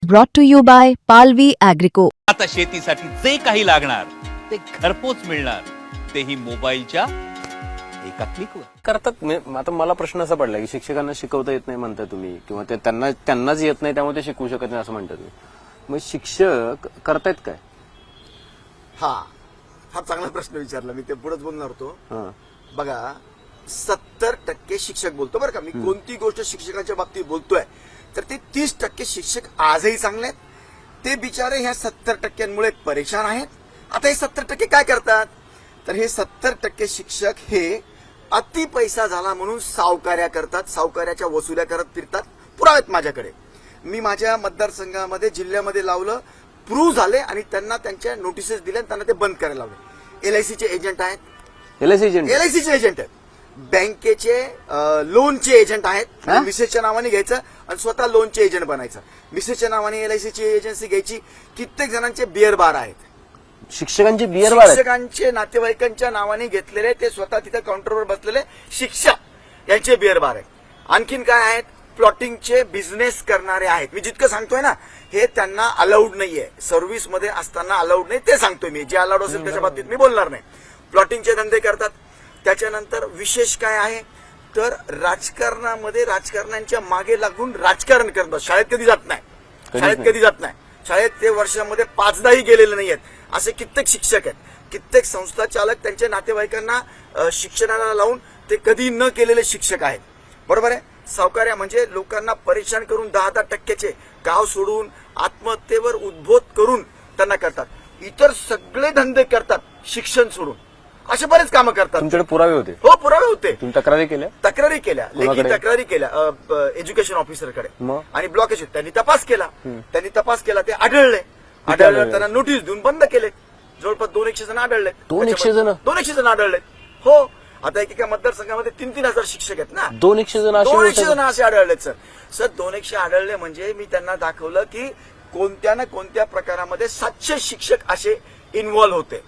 brought to you by Palvi Agrico. आता शेतीसाठी जे काही लागणार ते घरपोच मिळणार, तेही मोबाईलच्या एका क्लिकवर. करतात. आता मला प्रश्न असा पडला की शिक्षकांना शिकवता येत नाही म्हणता तुम्ही, किंवा ते त्यांनाच येत नाही त्यामुळे ते शिकवू शकत नाही असं म्हणता तुम्ही. मग शिक्षक करतायत काय? हा चांगला प्रश्न विचारला. मी ते पुढेच बोलणार होतो. बघा, 70% शिक्षक बोलतो बरं का. मी कोणती गोष्ट शिक्षकांच्या बाबतीत बोलतोय तर ते 30% शिक्षक आजही चांगले आहेत. ते बिचारे ह्या 70%मुळे परेशान आहेत. आता हे 70% काय करतात तर हे 70% शिक्षक हे अति पैसा झाला म्हणून सावकार्या करतात, सावकार्याच्या वसुल्या करत फिरतात. पुरावेत माझ्याकडे. मी माझ्या मतदारसंघामध्ये जिल्ह्यामध्ये लावलं, प्रूव्ह झाले आणि त्यांना त्यांच्या नोटिसेस दिल्या आणि त्यांना ते बंद करायला लावले. एलआयसीचे एजंट आहेत, एलआयसीचे एजंट आहेत, बँकेचे लोनचे एजंट आहेत. मिसेसच्या नावाने घ्यायचं आणि स्वतः लोनचे एजंट बनायचं. मिसेसच्या नावाने एलआयसीची एजन्सी घ्यायची. कित्येक जणांचे बिअर बार आहेत. शिक्षकांचे बिअर बार, शिक्षकांचे नातेवाईकांच्या नावाने घेतलेले, ते स्वतः तिथे काउंटरवर बसलेले शिक्षक यांचे बिअर बार आहेत. आणखीन काय आहेत? प्लॉटिंगचे बिझनेस करणारे आहेत. मी जितकं सांगतोय ना हे त्यांना अलाउड नाहीये. सर्व्हिसमध्ये असताना अलाउड नाही ते सांगतोय मी. जे अलाउड असेल त्याच्या बाबतीत मी बोलणार नाही. प्लॉटिंगचे धंदे करतात. त्याच्यानंतर विशेष काय आहे तर राजकारणामध्ये राजकारण्यांच्या मागे लागून राजकारण करतात. शाळेत कधी जात नाही. शाळेत ते वर्षामध्ये 5दाही गेलेले नाहीयेत असे कित्येक शिक्षक आहेत. कित्येक संस्था चालक त्यांच्या नातेवाईकांना शिक्षणाला लावून ते कधी न केलेले शिक्षक आहेत. बरोबर आहे. सावकार्या म्हणजे लोकांना परेशान करून 10% गाव सोडून आत्महत्येवर उद्बोध करून त्यांना करतात. इतर सगळे धंदे करतात लेखी सोडून. असे बरेच कामं करतात. तुमच्याकडे पुरावे होते? हो, पुरावे होते. तुम्ही तक्रारी केल्या? लेखी तक्रारी केल्या एज्युकेशन ऑफिसरकडे आणि ब्लॉकेज. त्यांनी तपास केला. ते आढळले. त्यांना नोटीस देऊन बंद केले. जवळपास 200 जण आढळले. 200 जण आढळले. हो. आता एकेका मतदारसंघामध्ये 3,000 शिक्षक आहेत ना. 200 जण असे आढळलेत सर. 200 आढळले म्हणजे मी त्यांना दाखवलं की कोणत्या ना कोणत्या प्रकारामध्ये 700 शिक्षक असे इन्व्हॉल्व्ह होते.